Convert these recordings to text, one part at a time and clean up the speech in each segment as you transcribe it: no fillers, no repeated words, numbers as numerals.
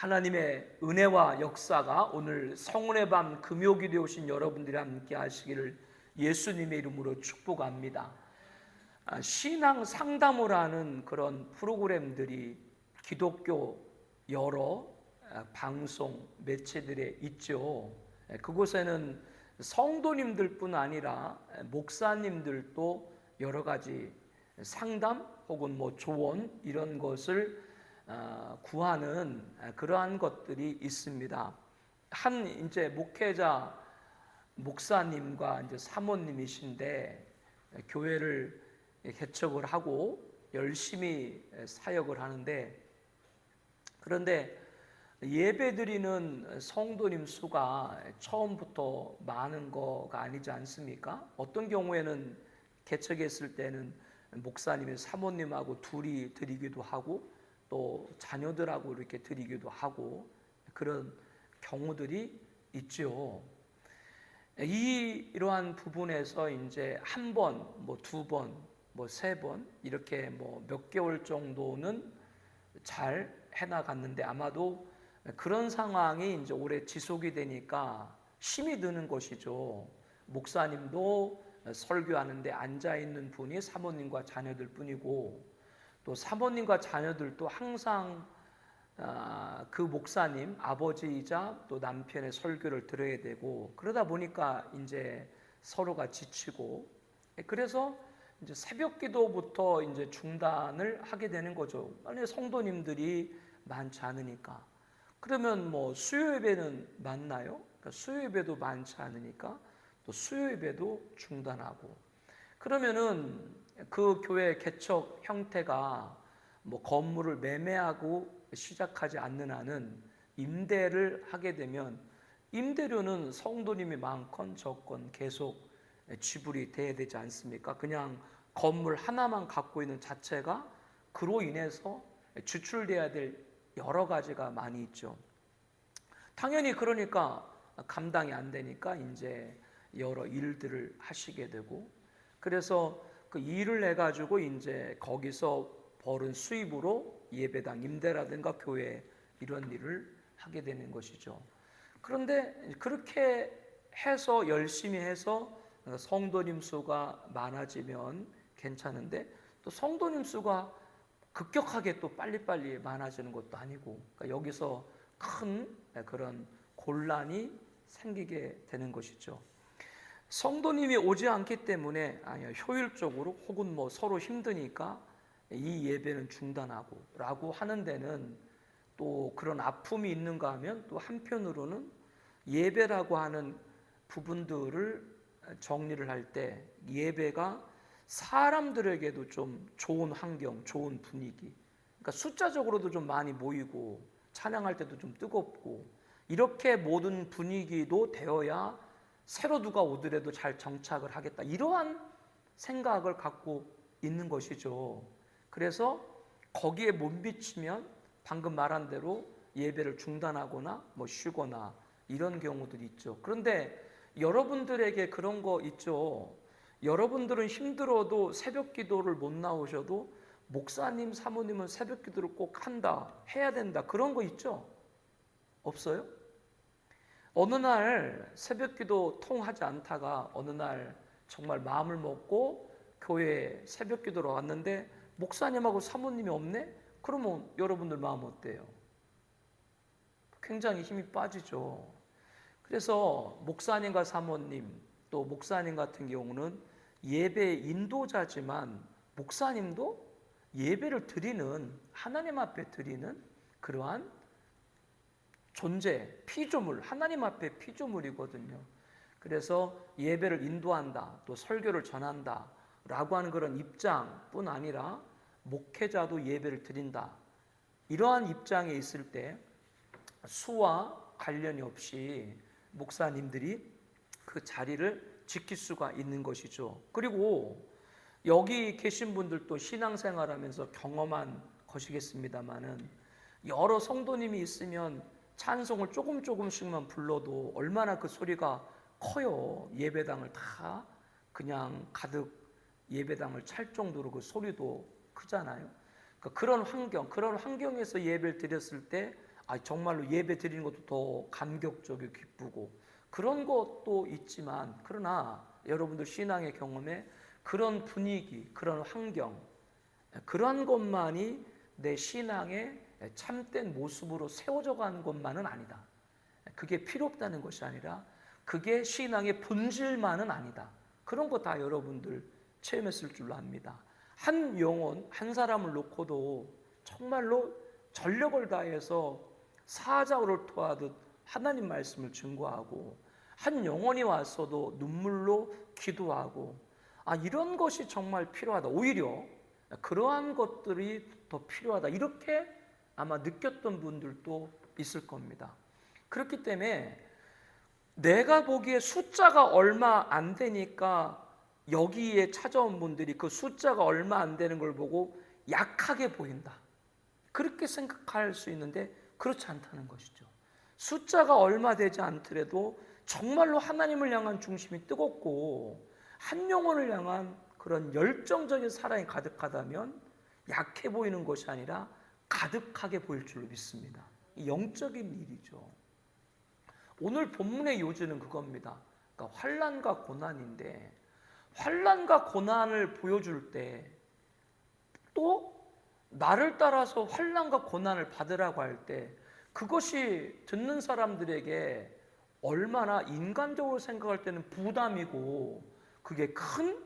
하나님의 은혜와 역사가 오늘 성은의 밤 금요일에 오신 여러분들이 함께 하시기를 예수님의 이름으로 축복합니다. 신앙 상담을 하는 그런 프로그램들이 기독교 여러 방송 매체들에 있죠. 그곳에는 성도님들뿐 아니라 목사님들도 여러 가지 상담 혹은 조언 이런 것을 구하는 그러한 것들이 있습니다. 한 이제 목회자 목사님과 이제 사모님이신데 교회를 개척을 하고 열심히 사역을 하는데, 그런데 예배드리는 성도님 수가 처음부터 많은 거가 아니지 않습니까? 어떤 경우에는 개척했을 때는 목사님이 사모님하고 둘이 드리기도 하고 또 자녀들하고 이렇게 드리기도 하고 그런 경우들이 있죠. 이러한 부분에서 이제 한 번, 두 번, 세 번 이렇게 몇 개월 정도는 잘 해나갔는데, 아마도 그런 상황이 이제 오래 지속이 되니까 힘이 드는 것이죠. 목사님도 설교하는데 앉아 있는 분이 사모님과 자녀들 뿐이고, 또 사모님과 자녀들도 항상 그 목사님 아버지이자 또 남편의 설교를 들어야 되고, 그러다 보니까 이제 서로가 지치고, 그래서 이제 새벽 기도부터 이제 중단을 하게 되는 거죠. 만약에 성도님들이 많지 않으니까. 그러면 수요 예배는 많나요? 그러니까 수요 예배도 많지 않으니까 또 수요 예배도 중단하고. 그러면은 그 교회 개척 형태가 건물을 매매하고 시작하지 않는 한은 임대를 하게 되면 임대료는 성도님이 많건 적건 계속 지불이 돼야 되지 않습니까? 그냥 건물 하나만 갖고 있는 자체가 그로 인해서 지출돼야 될 여러 가지가 많이 있죠. 당연히 그러니까 감당이 안 되니까 이제 여러 일들을 하시게 되고, 그래서 그 일을 해가지고 이제 거기서 벌은 수입으로 예배당 임대라든가 교회 이런 일을 하게 되는 것이죠. 그런데 그렇게 해서 열심히 해서 성도님 수가 많아지면 괜찮은데, 또 성도님 수가 급격하게 또 빨리빨리 많아지는 것도 아니고, 그러니까 여기서 큰 그런 곤란이 생기게 되는 것이죠. 성도님이 오지 않기 때문에 효율적으로 혹은 서로 힘드니까 이 예배는 중단하고 라고 하는 데는 또 그런 아픔이 있는가 하면, 또 한편으로는 예배라고 하는 부분들을 정리를 할 때 예배가 사람들에게도 좀 좋은 환경, 좋은 분위기, 그러니까 숫자적으로도 좀 많이 모이고 찬양할 때도 좀 뜨겁고 이렇게 모든 분위기도 되어야 새로 누가 오더라도 잘 정착을 하겠다, 이러한 생각을 갖고 있는 것이죠. 그래서 거기에 못 미치면 방금 말한 대로 예배를 중단하거나 쉬거나 이런 경우들이 있죠. 그런데 여러분들에게 그런 거 있죠. 여러분들은 힘들어도 새벽 기도를 못 나오셔도 목사님, 사모님은 새벽 기도를 꼭 한다, 해야 된다, 그런 거 있죠? 없어요? 어느 날 새벽 기도 통하지 않다가 어느 날 정말 마음을 먹고 교회에 새벽 기도로 왔는데 목사님하고 사모님이 없네? 그러면 여러분들 마음 어때요? 굉장히 힘이 빠지죠. 그래서 목사님과 사모님, 또 목사님 같은 경우는 예배 인도자지만 목사님도 예배를 드리는, 하나님 앞에 드리는 그러한 존재, 피조물, 하나님 앞에 피조물이거든요. 그래서 예배를 인도한다, 또 설교를 전한다 라고 하는 그런 입장뿐 아니라 목회자도 예배를 드린다, 이러한 입장에 있을 때 수와 관련이 없이 목사님들이 그 자리를 지킬 수가 있는 것이죠. 그리고 여기 계신 분들도 신앙생활하면서 경험한 것이겠습니다만은, 여러 성도님이 있으면 찬송을 조금씩만 불러도 얼마나 그 소리가 커요. 예배당을 다 그냥 가득 예배당을 찰 정도로 그 소리도 크잖아요. 그러니까 그런 환경에서 예배를 드렸을 때 정말로 예배 드리는 것도 더 감격적이고 기쁘고 그런 것도 있지만, 그러나 여러분들 신앙의 경험에 그런 분위기, 그런 환경, 그러한 것만이 내 신앙의 참된 모습으로 세워져 가는 것만은 아니다. 그게 필요 없다는 것이 아니라 그게 신앙의 본질만은 아니다. 그런 거 다 여러분들 체험했을 줄로 압니다. 한 영혼, 한 사람을 놓고도 정말로 전력을 다해서 사자오를 토하듯 하나님 말씀을 증거하고, 한 영혼이 왔어도 눈물로 기도하고, 이런 것이 정말 필요하다. 오히려 그러한 것들이 더 필요하다. 이렇게 아마 느꼈던 분들도 있을 겁니다. 그렇기 때문에 내가 보기에 숫자가 얼마 안 되니까 여기에 찾아온 분들이 그 숫자가 얼마 안 되는 걸 보고 약하게 보인다, 그렇게 생각할 수 있는데 그렇지 않다는 것이죠. 숫자가 얼마 되지 않더라도 정말로 하나님을 향한 중심이 뜨겁고 한 영혼을 향한 그런 열정적인 사랑이 가득하다면 약해 보이는 것이 아니라 가득하게 보일 줄로 믿습니다. 영적인 일이죠. 오늘 본문의 요지는 그겁니다. 그러니까 환난과 고난인데, 환난과 고난을 보여줄 때 또 나를 따라서 환난과 고난을 받으라고 할 때 그것이 듣는 사람들에게 얼마나 인간적으로 생각할 때는 부담이고, 그게 큰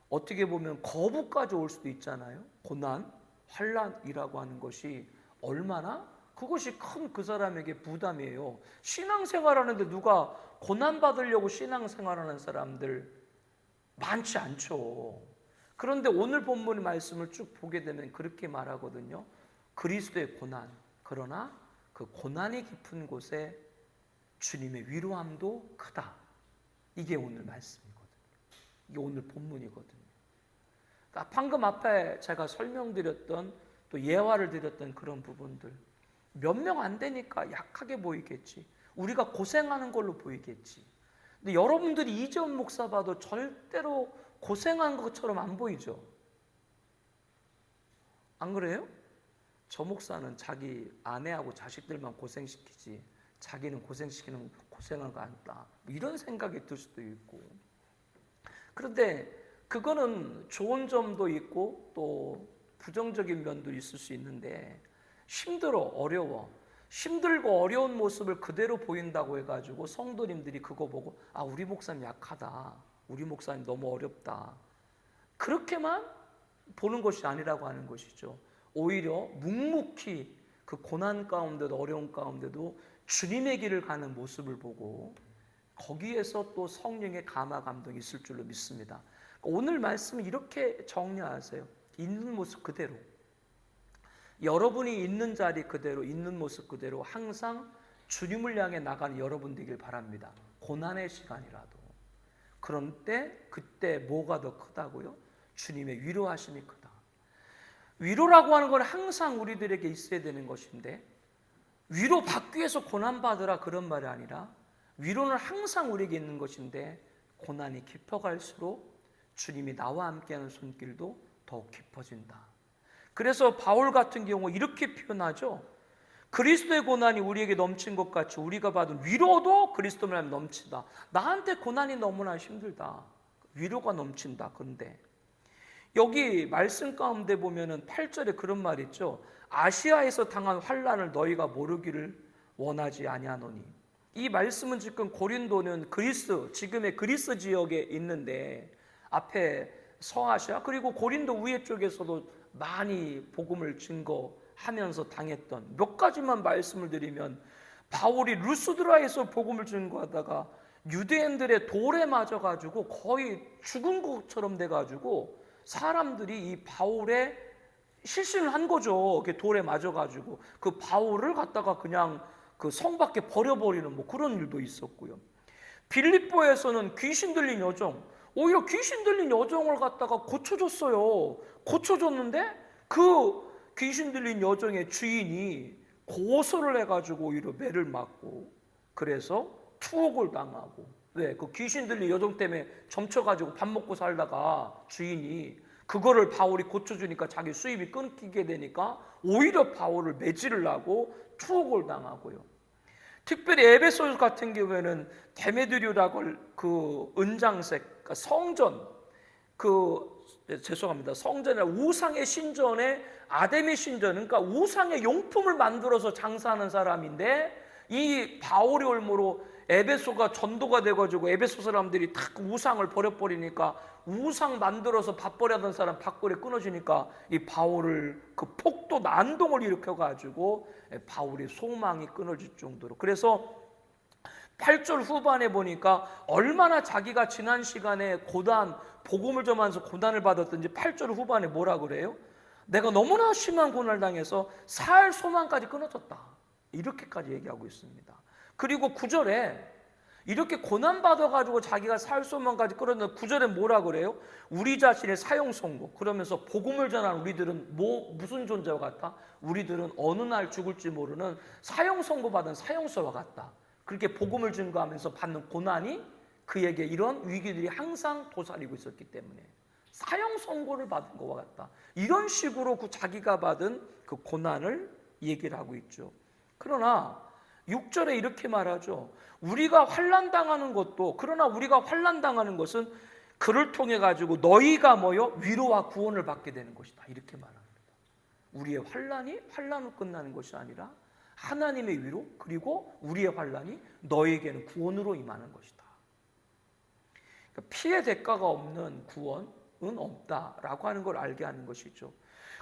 어떻게 보면 거부까지 올 수도 있잖아요. 고난, 환난이라고 하는 것이 얼마나 그것이 큰 그 사람에게 부담이에요. 신앙생활하는데 누가 고난 받으려고 신앙생활하는 사람들 많지 않죠. 그런데 오늘 본문의 말씀을 쭉 보게 되면 그렇게 말하거든요. 그리스도의 고난, 그러나 그 고난이 깊은 곳에 주님의 위로함도 크다. 이게 오늘 말씀이거든요. 이게 오늘 본문이거든요. 그러니까 방금 앞에 제가 설명드렸던, 또 예화를 드렸던 그런 부분들, 몇 명 안 되니까 약하게 보이겠지, 우리가 고생하는 걸로 보이겠지. 근데 여러분들이 이재훈 목사 봐도 절대로 고생한 것처럼 안 보이죠? 안 그래요? 저 목사는 자기 아내하고 자식들만 고생시키지 자기는 고생한 거 아니다, 이런 생각이 들 수도 있고. 그런데 그거는 좋은 점도 있고 또 부정적인 면도 있을 수 있는데, 힘들어, 어려워, 힘들고 어려운 모습을 그대로 보인다고 해가지고 성도님들이 그거 보고 우리 목사님 약하다, 우리 목사님 너무 어렵다, 그렇게만 보는 것이 아니라고 하는 것이죠. 오히려 묵묵히 그 고난 가운데도 어려운 가운데도 주님의 길을 가는 모습을 보고 거기에서 또 성령의 감화 감동이 있을 줄로 믿습니다. 오늘 말씀은 이렇게 정리하세요. 있는 모습 그대로, 여러분이 있는 자리 그대로, 있는 모습 그대로 항상 주님을 향해 나가는 여러분 되길 바랍니다. 고난의 시간이라도. 그런데 그때 뭐가 더 크다고요? 주님의 위로하심이 크다. 위로라고 하는 건 항상 우리들에게 있어야 되는 것인데, 위로 받기 위해서 고난받으라 그런 말이 아니라 위로는 항상 우리에게 있는 것인데, 고난이 깊어갈수록 주님이 나와 함께하는 손길도 더욱 깊어진다. 그래서 바울 같은 경우 이렇게 표현하죠. 그리스도의 고난이 우리에게 넘친 것 같이 우리가 받은 위로도 그리스도를 하면 넘친다. 나한테 고난이 너무나 힘들다, 위로가 넘친다. 그런데 여기 말씀 가운데 보면은 8절에 그런 말이 있죠. 아시아에서 당한 환난을 너희가 모르기를 원하지 아니하노니. 이 말씀은 지금 고린도는 그리스, 지금의 그리스 지역에 있는데, 앞에 서아시아 그리고 고린도 위에 쪽에서도 많이 복음을 증거하면서 당했던, 몇 가지만 말씀을 드리면, 바울이 루스드라에서 복음을 증거하다가 유대인들의 돌에 맞아가지고 거의 죽은 것처럼 돼가지고 사람들이 이 바울의 실신을 한 거죠. 돌에 맞아가지고 그 바울을 갖다가 그냥 그 성 밖에 버려버리는 그런 일도 있었고요. 빌립보에서는 귀신 들린 여종, 오히려 귀신 들린 여종을 갖다가 고쳐줬어요. 고쳐줬는데 그 귀신 들린 여종의 주인이 고소를 해가지고 오히려 매를 맞고, 그래서 투옥을 당하고, 왜? 그 귀신 들린 여종 때문에 점쳐가지고 밥 먹고 살다가 주인이 그거를 바울이 고쳐주니까 자기 수입이 끊기게 되니까 오히려 바울을 매질을 하고 투옥을 당하고요. 특별히 에베소 같은 경우에는 데메드리오라고 그 은장색, 그러니까 성전, 죄송합니다. 성전이나 우상의 신전에 아데미 신전, 그러니까 우상의 용품을 만들어서 장사하는 사람인데 이 바울의 올무로 에베소가 전도가 돼가지고 에베소 사람들이 탁 우상을 버려버리니까 우상 만들어서 밥벌이하던 사람 밥벌이 끊어지니까 이 바울을 그 폭도 난동을 일으켜가지고 바울의 소망이 끊어질 정도로. 그래서 8절 후반에 보니까 얼마나 자기가 지난 시간에 고단, 복음을 전하면서 고난을 받았던지 8절 후반에 뭐라 그래요? 내가 너무나 심한 고난을 당해서 살 소망까지 끊어졌다. 이렇게까지 얘기하고 있습니다. 그리고 9절에 이렇게 고난받아가지고 자기가 살 소망까지 끊어졌는데 9절에 뭐라 그래요? 우리 자신의 사형 선고. 그러면서 복음을 전하는 우리들은 무슨 존재와 같다? 우리들은 어느 날 죽을지 모르는 사형 선고받은 사형서와 같다. 그렇게 복음을 증거하면서 받는 고난이 그에게 이런 위기들이 항상 도사리고 있었기 때문에 사형 선고를 받은 것과 같다. 이런 식으로 그 자기가 받은 그 고난을 얘기를 하고 있죠. 그러나 6절에 이렇게 말하죠. 우리가 환난당하는 것도, 그러나 우리가 환난당하는 것은 그를 통해 가지고 너희가 뭐요? 위로와 구원을 받게 되는 것이다. 이렇게 말합니다. 우리의 환난이 환난으로 끝나는 것이 아니라 하나님의 위로, 그리고 우리의 환난이 너에게는 구원으로 임하는 것이다. 그러니까 피해 대가가 없는 구원은 없다라고 하는 걸 알게 하는 것이죠.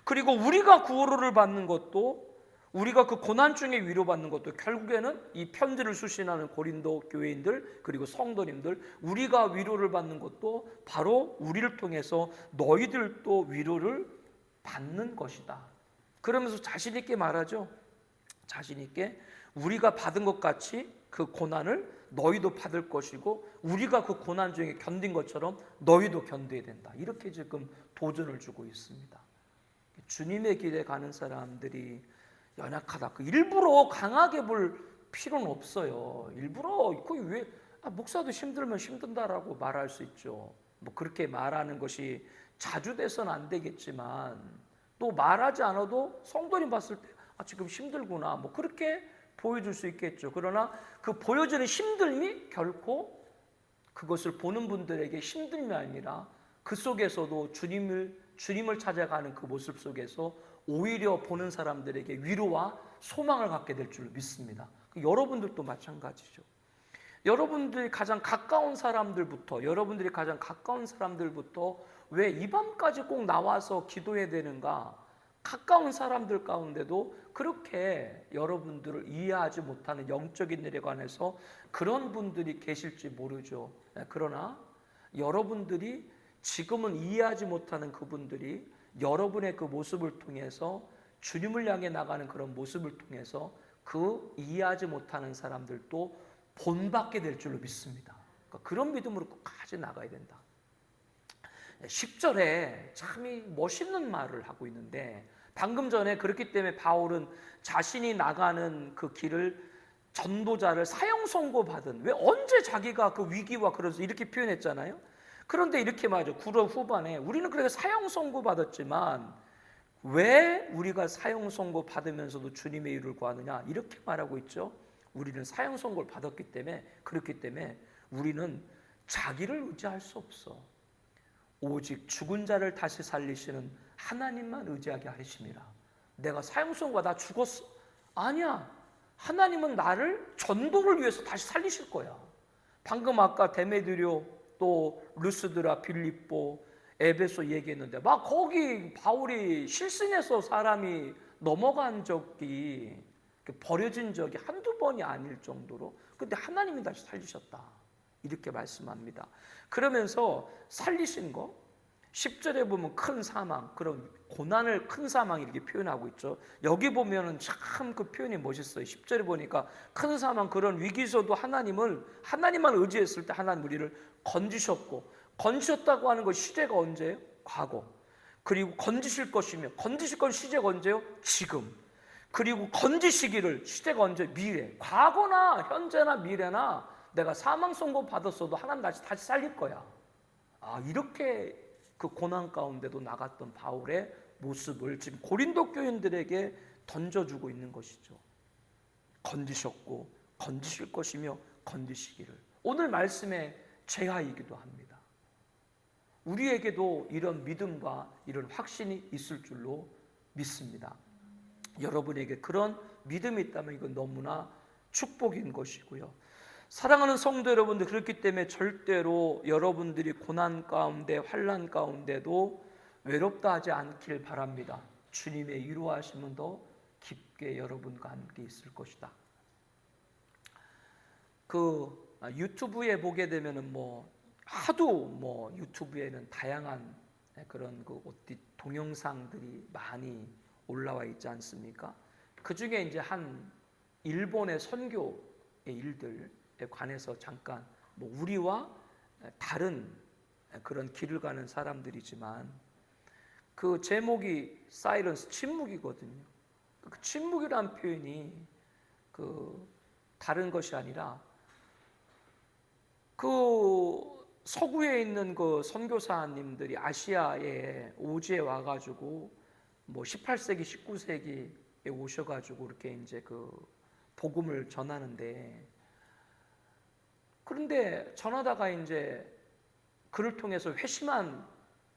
그리고 우리가 구호를 받는 것도, 우리가 그 고난 중에 위로받는 것도 결국에는 이 편지를 수신하는 고린도 교회인들 그리고 성도님들, 우리가 위로를 받는 것도 바로 우리를 통해서 너희들도 위로를 받는 것이다. 그러면서 자신 있게 말하죠. 자신 있게 우리가 받은 것 같이 그 고난을 너희도 받을 것이고 우리가 그 고난 중에 견딘 것처럼 너희도 견뎌야 된다. 이렇게 지금 도전을 주고 있습니다. 주님의 길에 가는 사람들이 연약하다. 일부러 강하게 볼 필요는 없어요. 일부러 왜 목사도 힘들면 힘든다라고 말할 수 있죠. 뭐 그렇게 말하는 것이 자주 돼서는 안 되겠지만 또 말하지 않아도 성도님 봤을 때 지금 힘들구나 뭐 그렇게 보여줄 수 있겠죠. 그러나 그 보여지는 힘듦이 결코 그것을 보는 분들에게 힘듦이 아니라 그 속에서도 주님을 찾아가는 그 모습 속에서 오히려 보는 사람들에게 위로와 소망을 갖게 될 줄 믿습니다. 여러분들도 마찬가지죠. 여러분들이 가장 가까운 사람들부터 왜 이 밤까지 꼭 나와서 기도해야 되는가? 가까운 사람들 가운데도 그렇게 여러분들을 이해하지 못하는 영적인 일에 관해서 그런 분들이 계실지 모르죠. 그러나 여러분들이 지금은 이해하지 못하는 그분들이 여러분의 그 모습을 통해서 주님을 향해 나가는 그런 모습을 통해서 그 이해하지 못하는 사람들도 본받게 될 줄로 믿습니다. 그러니까 그런 믿음으로 끝까지 나가야 된다. 10절에 참 멋있는 말을 하고 있는데 방금 전에 그렇기 때문에 바울은 자신이 나가는 그 길을 전도자를 사형 선고받은, 왜 언제 자기가 그 위기와 그래서 이렇게 표현했잖아요. 그런데 이렇게 말하죠. 9절 후반에 우리는 그렇게 사형 선고 받았지만 왜 우리가 사형 선고 받으면서도 주님의 일을 구하느냐 이렇게 말하고 있죠. 우리는 사형 선고를 받았기 때문에, 그렇기 때문에 우리는 자기를 의지할 수 없어. 오직 죽은 자를 다시 살리시는 하나님만 의지하게 하심이라. 내가 사형 선고가 나 죽었어? 아니야. 하나님은 나를 전도를 위해서 다시 살리실 거야. 방금 아까 데메드리오 또 루스드라, 빌립보, 에베소 얘기했는데 막 거기 바울이 실승해서 사람이 넘어간 적이, 버려진 적이 한두 번이 아닐 정도로, 근데 하나님이 다시 살리셨다 이렇게 말씀합니다. 그러면서 살리신 거 10절에 보면 큰 사망, 그런 고난을 큰 사망 이렇게 표현하고 있죠. 여기 보면은 참 그 표현이 멋있어요. 10절에 보니까 큰 사망, 그런 위기에서도 하나님만 의지했을 때 하나님 우리를 건지셨다고 하는 것 시제가 언제예요? 과거. 그리고 건지실 것이며, 건지실 건 시제가 언제요? 지금. 그리고 건지시기를 시제가 언제? 미래. 과거나 현재나 미래나 내가 사망 선고 받았어도 하나님 다시 살릴 거야. 이렇게 그 고난 가운데도 나갔던 바울의 모습을 지금 고린도 교인들에게 던져주고 있는 것이죠. 건지셨고 건지실 것이며 건지시기를. 오늘 말씀의 제하이기도 합니다. 우리에게도 이런 믿음과 이런 확신이 있을 줄로 믿습니다. 여러분에게 그런 믿음이 있다면 이건 너무나 축복인 것이고요. 사랑하는 성도 여러분들, 그렇기 때문에 절대로 여러분들이 고난 가운데 환난 가운데도 외롭다 하지 않길 바랍니다. 주님의 위로하심은 더 깊게 여러분과 함께 있을 것이다. 유튜브에 보게 되면은 하도 유튜브에는 다양한 그런 동영상들이 많이 올라와 있지 않습니까? 그 중에 이제 한 일본의 선교의 일들에 관해서 잠깐 우리와 다른 그런 길을 가는 사람들이지만 그 제목이 사일런스, 침묵이거든요. 그 침묵이라는 표현이 다른 것이 아니라 서구에 있는 선교사님들이 아시아에 오지에 와가지고 18세기, 19세기에 오셔가지고 이렇게 이제 복음을 전하는데, 그런데 전하다가 이제 그를 통해서 회심한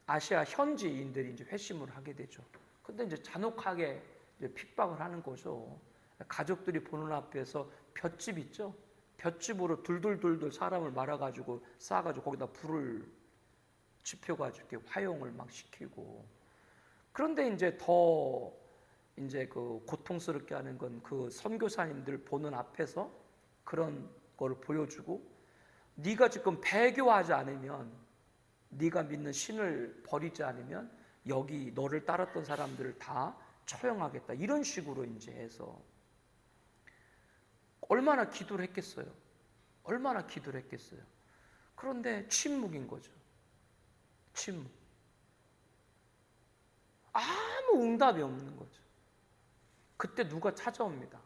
아시아 현지인들이 이제 회심을 하게 되죠. 근데 이제 잔혹하게 이제 핍박을 하는 거죠. 가족들이 보는 앞에서 볏짚 있죠? 볏짚으로 둘둘둘둘 사람을 말아가지고 쌓아가지고 거기다 불을 지펴가지고 이렇게 화용을 막 시키고. 그런데 이제 더 고통스럽게 하는 건 그 선교사님들 보는 앞에서 그런 걸 보여주고, 네가 지금 배교하지 않으면, 네가 믿는 신을 버리지 않으면 여기 너를 따랐던 사람들을 다 처형하겠다, 이런 식으로 이제 해서 얼마나 기도를 했겠어요. 얼마나 기도를 했겠어요. 그런데 침묵인 거죠. 침묵. 아무 응답이 없는 거죠. 그때 누가 찾아옵니다.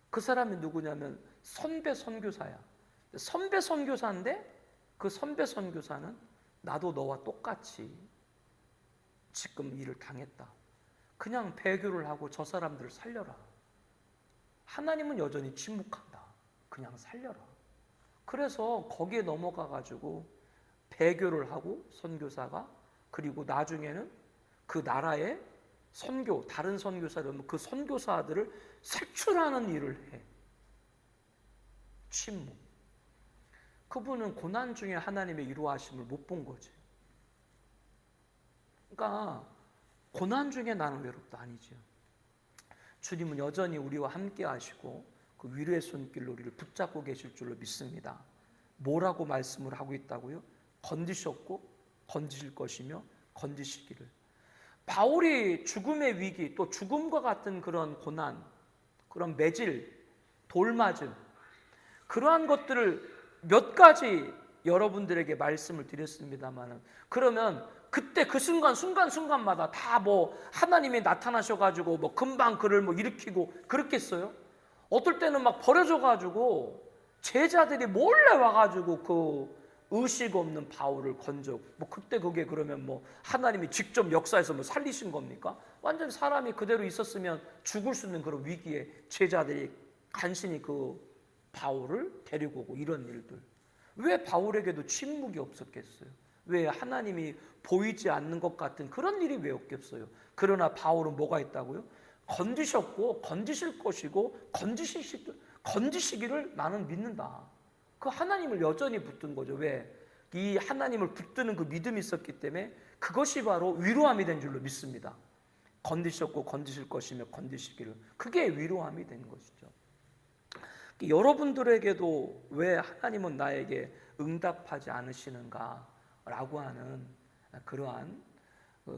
그 사람이 누구냐면 선배 선교사야. 선배 선교사인데 그 선배 선교사는 나도 너와 똑같이 지금 일을 당했다. 그냥 배교를 하고 저 사람들을 살려라. 하나님은 여전히 침묵한다. 그냥 살려라. 그래서 거기에 넘어가 가지고 배교를 하고 선교사가, 그리고 나중에는 그 나라의 다른 선교사들, 그 선교사들을 색출하는 일을 해. 침묵. 그분은 고난 중에 하나님의 위로하심을 못 본 거지. 그러니까 고난 중에 나는 외롭다 아니죠. 주님은 여전히 우리와 함께 하시고 그 위로의 손길로 우리를 붙잡고 계실 줄로 믿습니다. 뭐라고 말씀을 하고 있다고요? 건지셨고 건지실 것이며 건지시기를. 바울이 죽음의 위기, 또 죽음과 같은 그런 고난, 그런 매질, 돌맞음, 그러한 것들을 몇 가지 여러분들에게 말씀을 드렸습니다만, 그러면 그때 그 순간마다 다 하나님이 나타나셔가지고 금방 그를 일으키고 그렇겠어요? 어떨 때는 막 버려져가지고 제자들이 몰래 와가지고 의식 없는 바울을 건져. 그때 그게 그러면 하나님이 직접 역사에서 살리신 겁니까? 완전 사람이 그대로 있었으면 죽을 수 있는 그런 위기에 제자들이 간신히 바울을 데리고 오고, 이런 일들. 왜 바울에게도 침묵이 없었겠어요? 왜 하나님이 보이지 않는 것 같은 그런 일이 왜 없겠어요? 그러나 바울은 뭐가 있다고요? 건지셨고 건지실 것이고 건지시기를 나는 믿는다. 그 하나님을 여전히 붙든 거죠. 왜? 이 하나님을 붙드는 그 믿음이 있었기 때문에 그것이 바로 위로함이 된 줄로 믿습니다. 건지셨고 건지실 것이며 건지시기를. 그게 위로함이 된 것이죠. 여러분들에게도 왜 하나님은 나에게 응답하지 않으시는가 라고 하는 그러한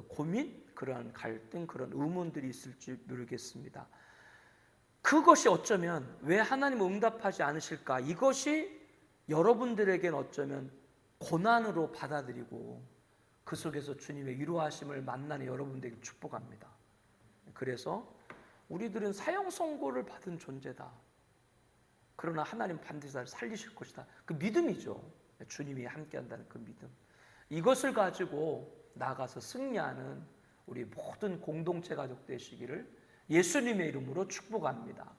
고민, 그러한 갈등, 그런 의문들이 있을지 모르겠습니다. 그것이 어쩌면 왜 하나님은 응답하지 않으실까, 이것이 여러분들에게는 어쩌면 고난으로 받아들이고 그 속에서 주님의 위로하심을 만나는 여러분들에게 축복합니다. 그래서 우리들은 사형 선고를 받은 존재다. 그러나 하나님 반드시 나를 살리실 것이다. 그 믿음이죠. 주님이 함께한다는 그 믿음. 이것을 가지고 나아가서 승리하는 우리 모든 공동체 가족 되시기를 예수님의 이름으로 축복합니다.